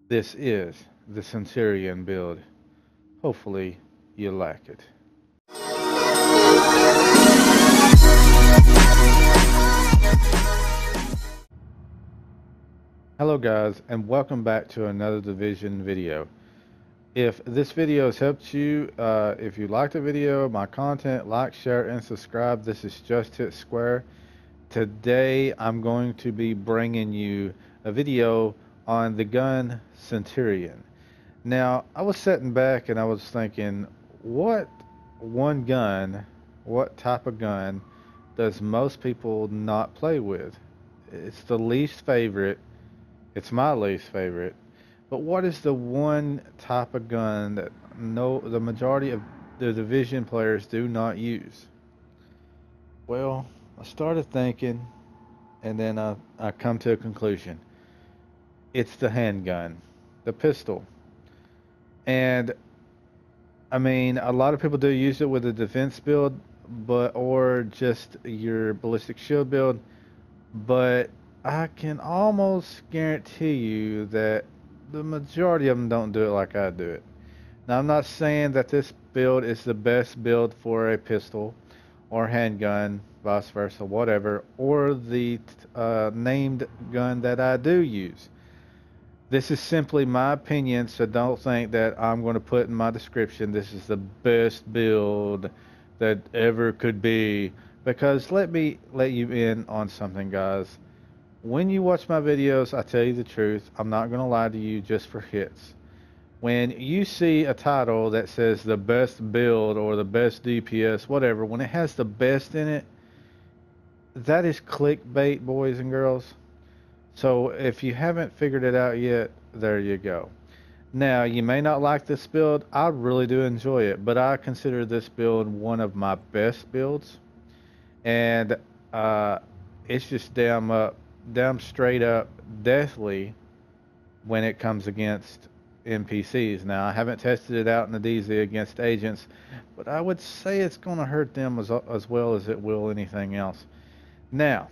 This is the Centurion build. Hopefully you like it. Hello guys, and welcome back to another Division video. If this video has helped you, if you liked the video, my content, like, share, and subscribe. This is JustHitSquare. Today I'm going to be bringing you a video on the gun Centurion. Now, I was sitting back and I was thinking, what type of gun does most people not play with? It's the least favorite. It's my least favorite. But what is the one type of gun that the majority of the Division players do not use? Well, I started thinking, and then I come to a conclusion. It's the handgun, the pistol. And I mean, a lot of people do use it with a defense build, or just your ballistic shield build, but I can almost guarantee you that the majority of them don't do it like I do it. Now, I'm not saying that this build is the best build for a pistol or handgun, vice versa, whatever, or the named gun that I do use. This is simply my opinion, so don't think that I'm going to put in my description this is the best build that ever could be. Because let me let you in on something, guys. When you watch my videos, I tell you the truth. I'm not going to lie to you just for hits. When you see a title that says the best build or the best DPS, whatever, when it has the best in it, that is clickbait, boys and girls. So if you haven't figured it out yet, there you go. Now, you may not like this build. I really do enjoy it, but I consider this build one of my best builds. And it's just damn straight up deathly when it comes against NPCs. Now, I haven't tested it out in the DZ against agents, but I would say it's going to hurt them as well as it will anything else. Now,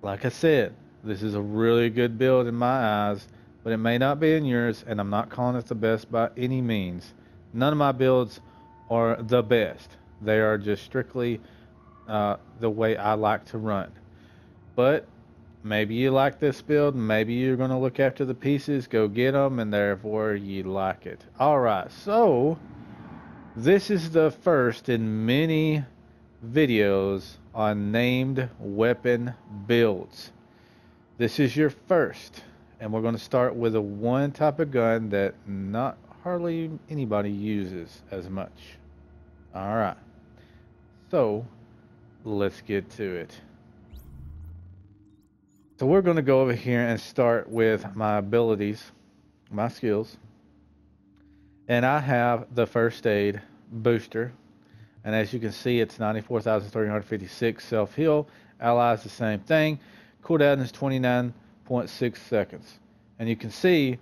like I said, this is a really good build in my eyes, but it may not be in yours, and I'm not calling it the best by any means. None of my builds are the best. They are just strictly the way I like to run. But maybe you like this build, maybe you're going to look after the pieces, go get them, and therefore you like it. Alright, so this is the first in many videos on named weapon builds. This is your first, and we're going to start with a one type of gun that not hardly anybody uses as much. Alright, so let's get to it. So we're going to go over here and start with my abilities, my skills. And I have the first aid booster. And as you can see, it's 94,356 self-heal. Allies the same thing. Cooldown is 29.6 seconds. And you can see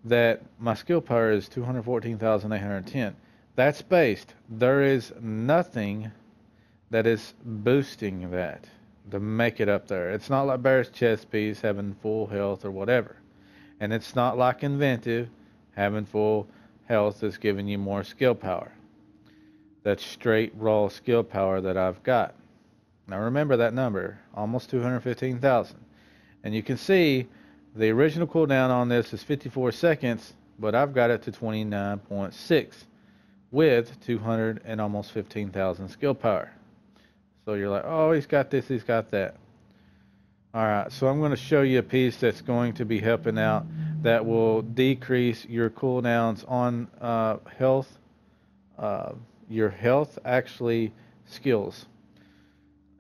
that my skill power is 214,810. That's based. There is nothing that is boosting that to make it up there. It's not like Bear's chest piece having full health or whatever. And it's not like Inventive having full health that's giving you more skill power. That's straight raw skill power that I've got. Now remember that number, almost 215,000. And you can see the original cooldown on this is 54 seconds, but I've got it to 29.6 with 200 and almost 15,000 skill power. So you're like, oh, he's got this, he's got that. Alright, so I'm going to show you a piece that's going to be helping out that will decrease your cooldowns on health. Your health, actually, skills.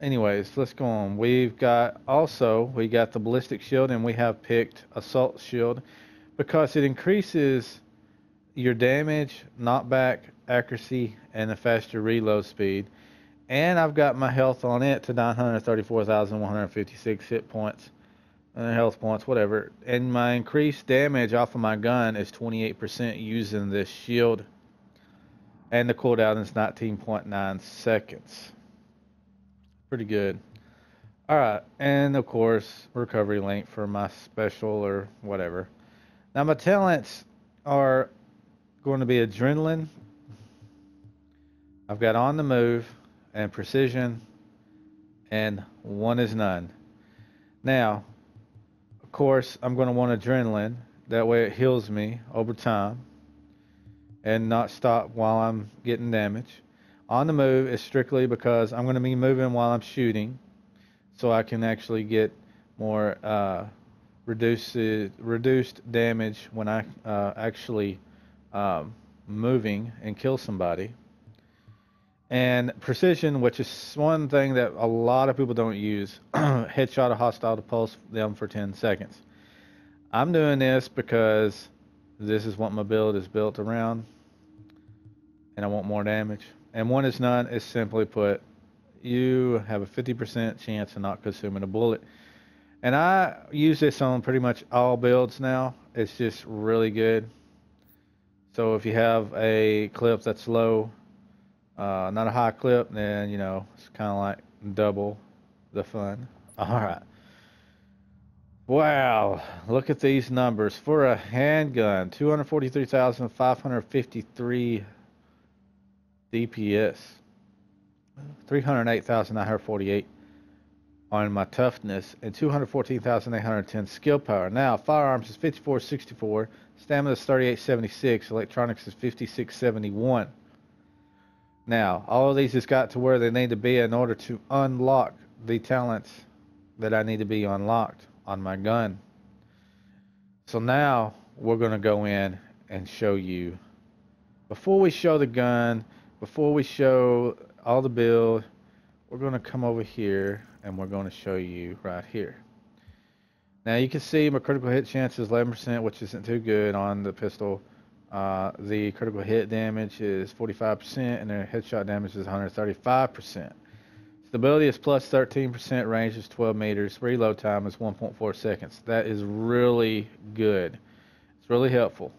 Anyways, let's go on. We got the ballistic shield, and we have picked assault shield because it increases your damage, knockback, accuracy, and a faster reload speed. And I've got my health on it to 934,156 hit points and health points, whatever. And my increased damage off of my gun is 28% using this shield. And the cooldown is 19.9 seconds. Pretty good. Alright, and of course, recovery link for my special or whatever. Now my talents are going to be adrenaline. I've got on the move and precision, and one is none. Now, of course, I'm going to want adrenaline. That way it heals me over time and not stop while I'm getting damage. On the move is strictly because I'm going to be moving while I'm shooting, so I can actually get more reduced damage when I actually moving and kill somebody. And precision, which is one thing that a lot of people don't use. Headshot a hostile to pulse them for 10 seconds. I'm doing this because this is what my build is built around, and I want more damage. And one is none is simply put, you have a 50% chance of not consuming a bullet. And I use this on pretty much all builds now. It's just really good. So if you have a clip that's low, not a high clip, then, you know, it's kind of like double the fun. All right. Wow, look at these numbers. For a handgun, 243,553 DPS, 308,948 on my toughness, and 214,810 skill power. Now, firearms is 5464, stamina is 3876, electronics is 5671. Now, all of these has got to where they need to be in order to unlock the talents that I need to be unlocked on my gun. So now we're going to go in and show you, before we show the gun, before we show all the build, we're going to come over here and we're going to show you right here. Now you can see my critical hit chance is 11%, which isn't too good on the pistol. The critical hit damage is 45% and the headshot damage is 135%. Stability is plus 13%, range is 12 meters, reload time is 1.4 seconds. That is really good. It's really helpful.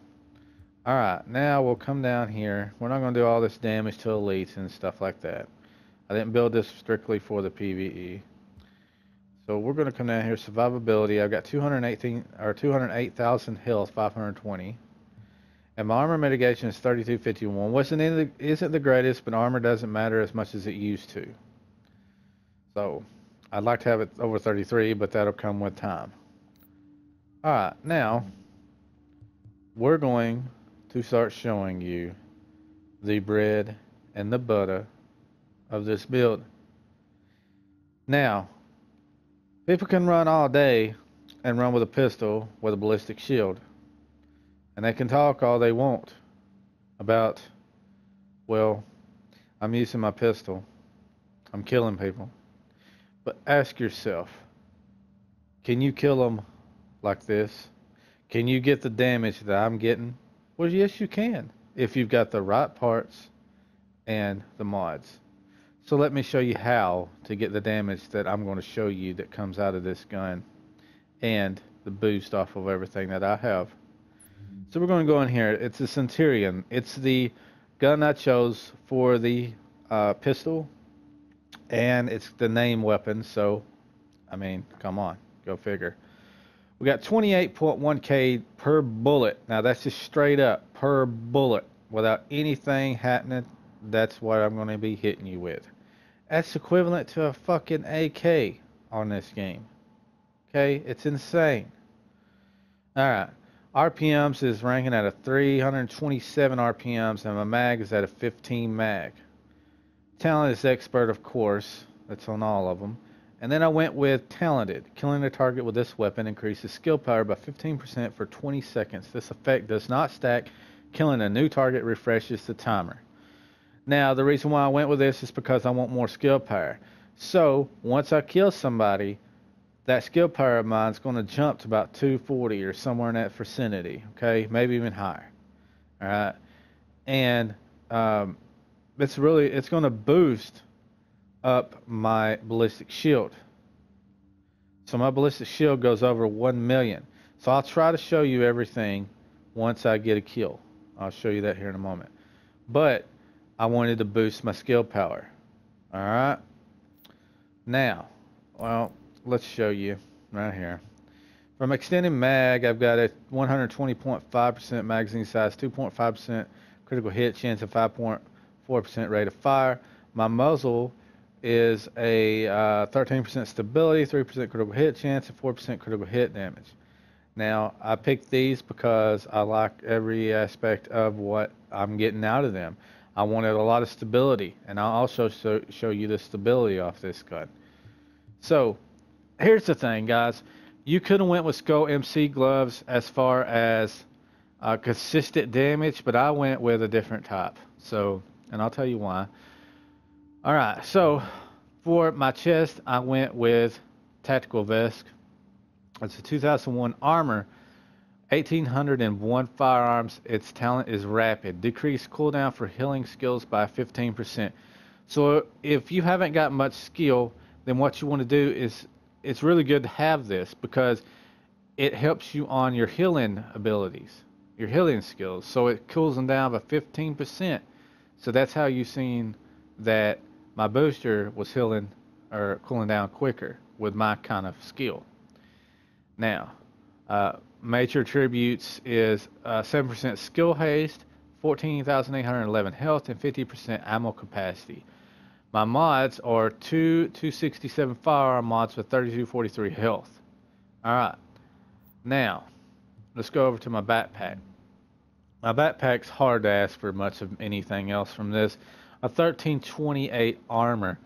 Alright, now we'll come down here. We're not going to do all this damage to elites and stuff like that. I didn't build this strictly for the PvE. So we're going to come down here, survivability. I've got 208,000 health, 520. And my armor mitigation is 3251. Isn't the greatest, but armor doesn't matter as much as it used to. So I'd like to have it over 33, but that'll come with time. Alright, now we're going to start showing you the bread and the butter of this build. Now, people can run all day and run with a pistol with a ballistic shield. And they can talk all they want about, well, I'm using my pistol, I'm killing people. But ask yourself, can you kill them like this? Can you get the damage that I'm getting? Well, yes, you can, if you've got the right parts and the mods. So let me show you how to get the damage that I'm going to show you that comes out of this gun and the boost off of everything that I have. So we're going to go in here. It's a Centurion. It's the gun I chose for the pistol, and it's the name weapon. So, I mean, come on, go figure. We got 28.1k per bullet. Now that's just straight up per bullet without anything happening. That's what I'm going to be hitting you with. That's equivalent to a fucking AK on this game. Okay, it's insane. All right. RPMs is ranking at a 327 RPMs, and my mag is at a 15 mag. Talent is expert, of course. That's on all of them. And then I went with talented. Killing a target with this weapon increases skill power by 15% for 20 seconds. This effect does not stack. Killing a new target refreshes the timer. Now, the reason why I went with this is because I want more skill power. So, once I kill somebody, that skill power of mine is going to jump to about 240 or somewhere in that vicinity, okay? Maybe even higher, all right? And it's going to boost up my ballistic shield. So my ballistic shield goes over 1 million. So I'll try to show you everything once I get a kill. I'll show you that here in a moment. But I wanted to boost my skill power, all right? Now, well, let's show you right here. From extended mag, I've got a 120.5% magazine size, 2.5% critical hit chance, and 5.4% rate of fire. My muzzle is a 13% stability, 3% critical hit chance, and 4% critical hit damage. Now, I picked these because I like every aspect of what I'm getting out of them. I wanted a lot of stability, and I'll also show you the stability off this gun. So, here's the thing, guys. You could have went with Skull MC gloves as far as consistent damage, but I went with a different type. So, and I'll tell you why. All right, so for my chest, I went with Tactical Vest. It's a 2001 armor, 1801 firearms. Its talent is rapid. Decreased cooldown for healing skills by 15%. So if you haven't got much skill, then what you want to do is, it's really good to have this because it helps you on your healing abilities, your healing skills. So it cools them down by 15%. So that's how you've seen that my booster was healing or cooling down quicker with my kind of skill. Now, major attributes is 7% skill haste, 14,811 health, and 50% ammo capacity. My mods are two 267 firearm mods with 3243 health. Alright, now, let's go over to my backpack. My backpack's hard to ask for much of anything else from this. A 1328 armor.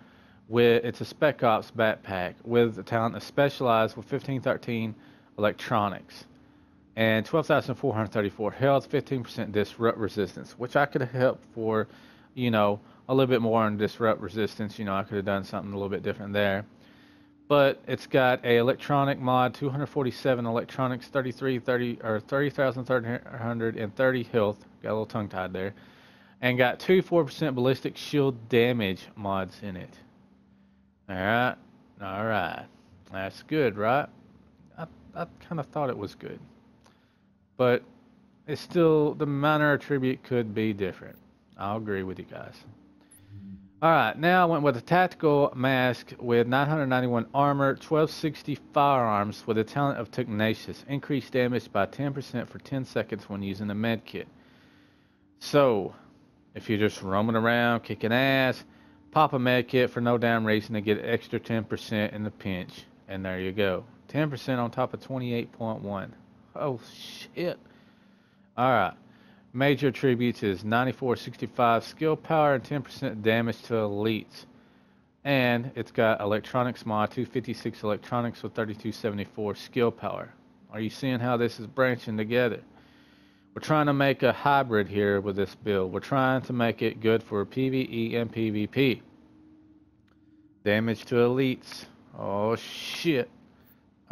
It's a Spec Ops backpack with the talent of Specialized with 1513 electronics. And 12,434 health, 15% disrupt resistance, which I could have helped for, you know, a little bit more on disrupt resistance. You know, I could have done something a little bit different there. But it's got a electronic mod, 247 electronics, 30,330 health. Got a little tongue tied there. And got 4% ballistic shield damage mods in it. Alright. Alright. That's good, right? I kind of thought it was good. But it's still, the minor attribute could be different. I'll agree with you guys. Alright, now I went with a tactical mask with 991 armor, 1260 firearms with a talent of Tenacious. Increased damage by 10% for 10 seconds when using the med kit. So, if you're just roaming around, kicking ass, pop a med kit for no damn reason to get extra 10% in the pinch. And there you go. 10% on top of 28.1. Oh, shit. Alright. Major attributes is 9465 skill power and 10% damage to elites. And it's got electronics mod, 256 electronics with 3274 skill power. Are you seeing how this is branching together? We're trying to make a hybrid here with this build. We're trying to make it good for PvE and PvP. Damage to elites. Oh shit.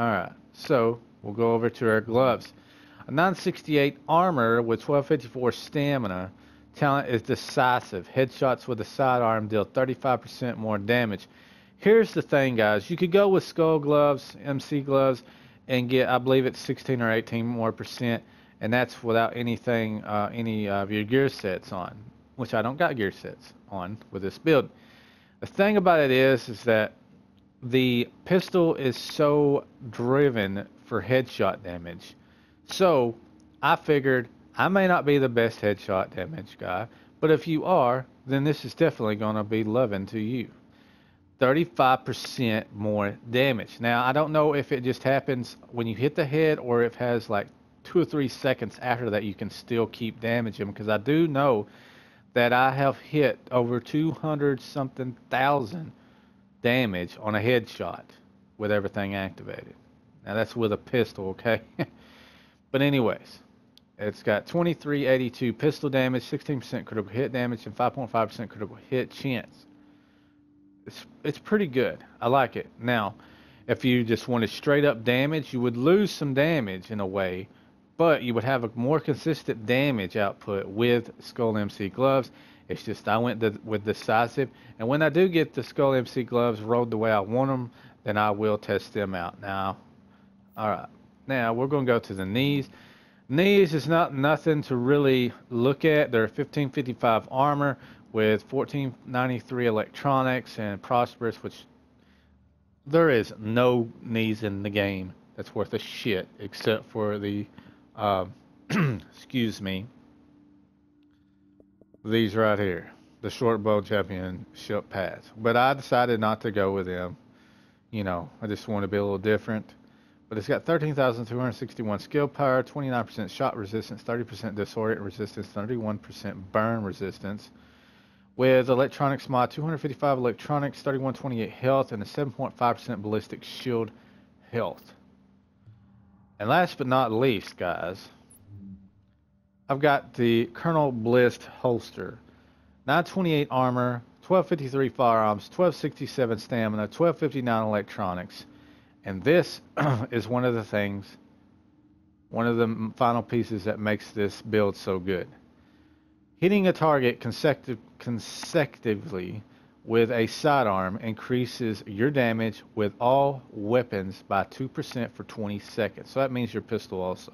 Alright, so we'll go over to our gloves. A 968 armor with 1254 stamina. Talent is decisive. Headshots with a sidearm deal 35% more damage. Here's the thing, guys. You could go with skull gloves, MC gloves, and get, I believe it's 16 or 18 more percent, and that's without anything, any of your gear sets on, which I don't got gear sets on with this build. The thing about it is that the pistol is so driven for headshot damage. So, I figured I may not be the best headshot damage guy, but if you are, then this is definitely going to be loving to you. 35% more damage. Now, I don't know if it just happens when you hit the head or if it has like 2 or 3 seconds after that you can still keep damaging, because I do know that I have hit over 200 something thousand damage on a headshot with everything activated. Now, that's with a pistol, okay? But anyways, it's got 2382 pistol damage, 16% critical hit damage, and 5.5% critical hit chance. It's pretty good. I like it. Now, if you just wanted straight up damage, you would lose some damage in a way, but you would have a more consistent damage output with Skull MC gloves. It's just I went with decisive, and when I do get the Skull MC gloves rolled the way I want them, then I will test them out. Now, all right. Now, we're going to go to the knees. Knees is nothing to really look at. They're 1555 armor with 1493 electronics and prosperous, which there is no knees in the game that's worth a shit, except for the, excuse me, these right here, the short bow championship pads. But I decided not to go with them. You know, I just want to be a little different. But it's got 13,261 skill power, 29% shot resistance, 30% disorient resistance, 31% burn resistance. With electronics mod, 255 electronics, 3128 health, and a 7.5% ballistic shield health. And last but not least, guys, I've got the Colonel Bliss holster. 928 armor, 1253 firearms, 1267 stamina, 1259 electronics. And this is one of the things, one of the final pieces that makes this build so good. Hitting a target consecutively with a sidearm increases your damage with all weapons by 2% for 20 seconds. So that means your pistol also.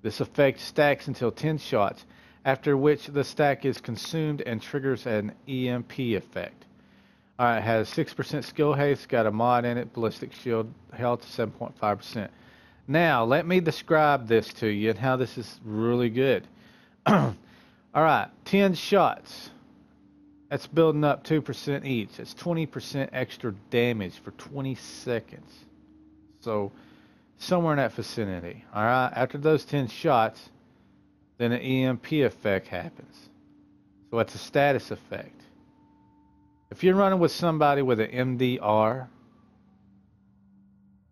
This effect stacks until 10 shots, after which the stack is consumed and triggers an EMP effect. Alright, it has 6% skill haste, got a mod in it, ballistic shield health 7.5%. Now, let me describe this to you and how this is really good. Alright, 10 shots. That's building up 2% each. That's 20% extra damage for 20 seconds. So, somewhere in that vicinity. Alright, after those 10 shots, then an EMP effect happens. So, it's a status effect. If you're running with somebody with an MDR,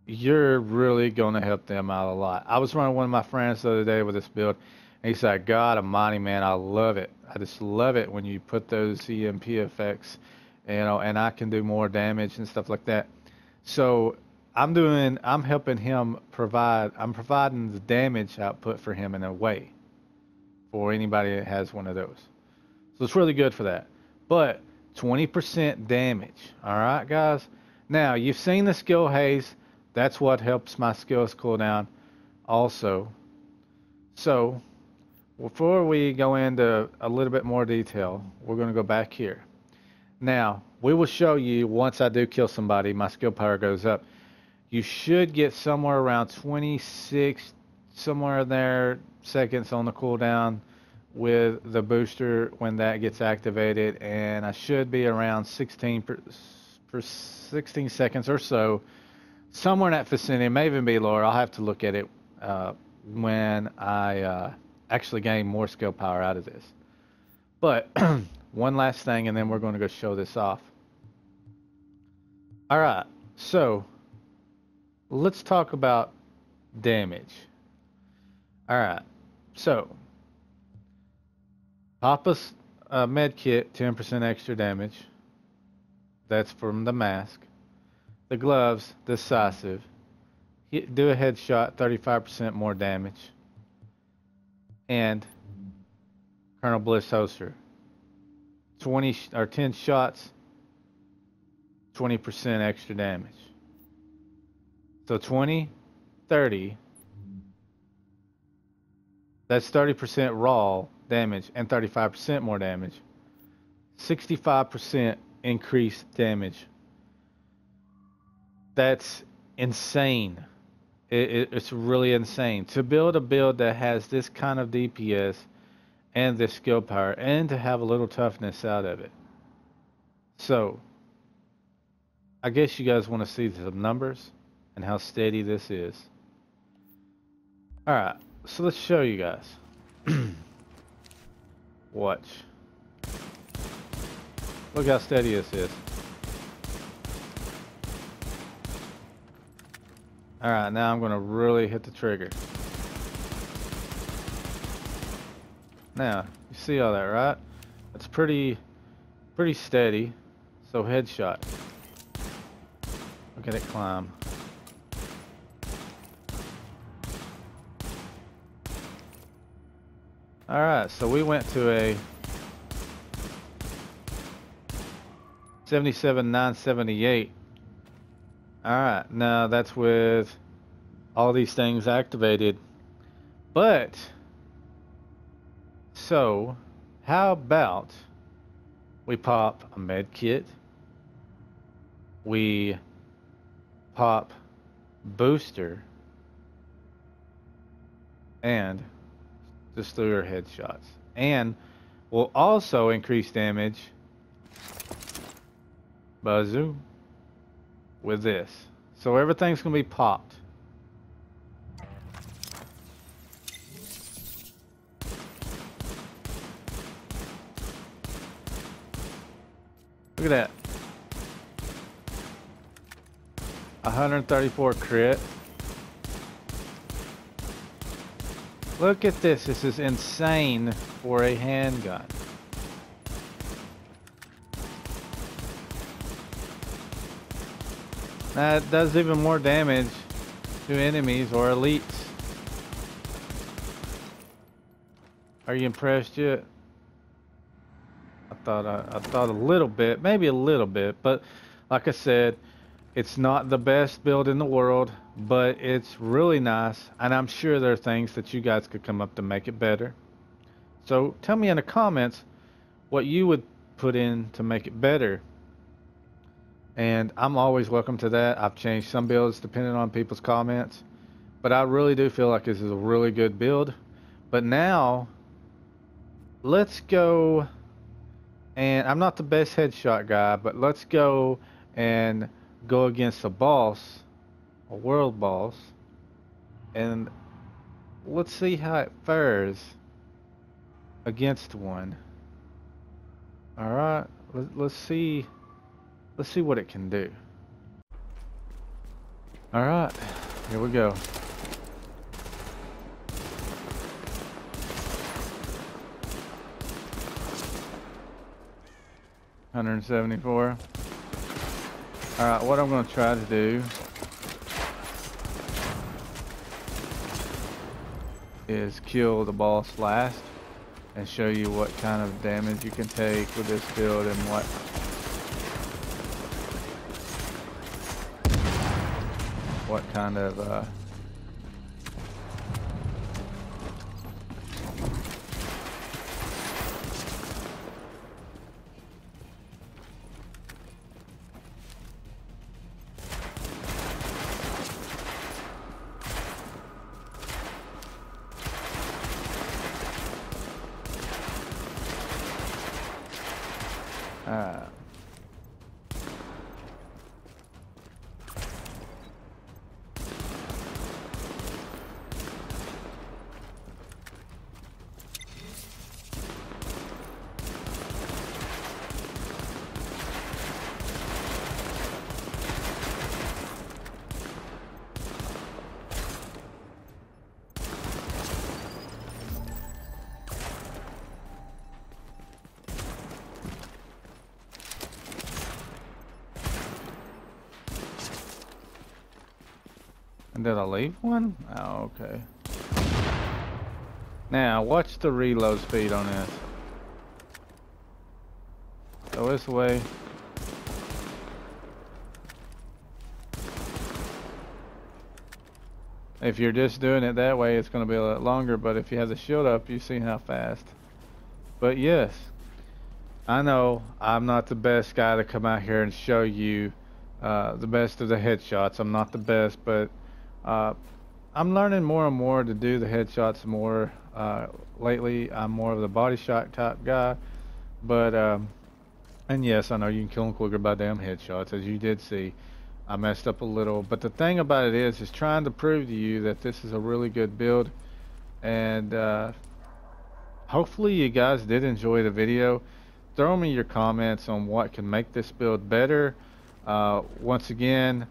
you're really going to help them out a lot. I was running with one of my friends the other day with this build, and he said, God almighty, man, I love it. I just love it when you put those EMP effects, you know, and I can do more damage and stuff like that. So I'm helping him I'm providing the damage output for him in a way for anybody that has one of those. So it's really good for that. But 20% damage. Alright, guys? Now, you've seen the skill haze. That's what helps my skills cool down also. So, before we go into a little bit more detail, we're going to go back here. Now, we will show you once I do kill somebody, my skill power goes up. You should get somewhere around 26, somewhere in there, seconds on the cooldown with the booster when that gets activated, and I should be around 16 seconds or so, somewhere in that vicinity. It may even be lower. I'll have to look at it when I actually gain more skill power out of this. But one last thing, and then we're going to go show this off. Alright, so let's talk about damage. Alright, so pop a med kit, 10% extra damage. That's from the mask. The gloves, decisive. Do a headshot, 35% more damage. And Colonel Bliss holster, 10 shots, 20% extra damage. So 20, 30. That's 30% raw damage and 35% more damage. 65% increased damage. That's insane. It's really insane to build a build that has this kind of DPS and this skill power, and to have a little toughness out of it. So I guess you guys want to see the numbers and how steady this is. Alright, so let's show you guys. Watch. Look how steady this is. Alright, now I'm going to really hit the trigger. Now, you see all that, right? That's pretty steady. So headshot. Look at it climb. Alright, so we went to a 77,978. Alright, now that's with all these things activated. But, so, how about we pop a med kit, we pop booster, and just through her headshots. And will also increase damage, bazoo, with this. So everything's gonna be popped. Look at that. 134 crit. Look at this. This is insane for a handgun. That does even more damage to enemies or elites. Are you impressed yet? I thought a little bit, maybe a little bit, but like I said, it's not the best build in the world, but it's really nice, and I'm sure there are things that you guys could come up to make it better. So tell me in the comments what you would put in to make it better. And I'm always welcome to that. I've changed some builds depending on people's comments, but I really do feel like this is a really good build. But now, let's go, and I'm not the best headshot guy, but let's go and go against a boss, a world boss, and let's see how it fares against one. Alright, let's see what it can do. Alright, here we go. $174. Alright, what I'm going to try to do is kill the boss last and show you what kind of damage you can take with this build and what kind of did I leave one? Oh, okay. Now, watch the reload speed on this. Go this way. If you're just doing it that way, it's going to be a lot longer, but if you have the shield up, you see how fast. But yes, I know I'm not the best guy to come out here and show you the best of the headshots. I'm not the best, but I'm learning more and more to do the headshots more. Lately, I'm more of the body shot type guy, but and yes, I know you can kill them quicker by damn headshots, as you did see. I messed up a little, but the thing about it is trying to prove to you that this is a really good build, and hopefully you guys did enjoy the video. Throw me your comments on what can make this build better. Once again,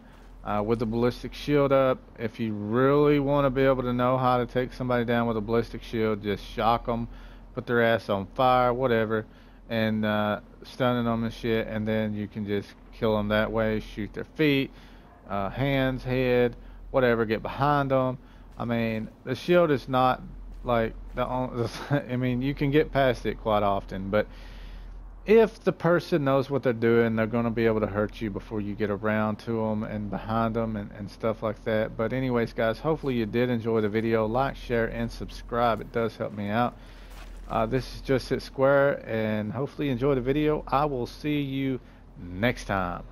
with the ballistic shield up, if you really want to be able to know how to take somebody down with a ballistic shield, just shock them, put their ass on fire, whatever, and stunning them and shit, and then you can just kill them that way. Shoot their feet, hands, head, whatever, get behind them. I mean, the shield is not like the only, I mean, you can get past it quite often, but if the person knows what they're doing, they're going to be able to hurt you before you get around to them and behind them and stuff like that. But anyways, guys, hopefully you did enjoy the video. Like, share, and subscribe. It does help me out. This is JustHitSquare, and hopefully you enjoy the video. I will see you next time.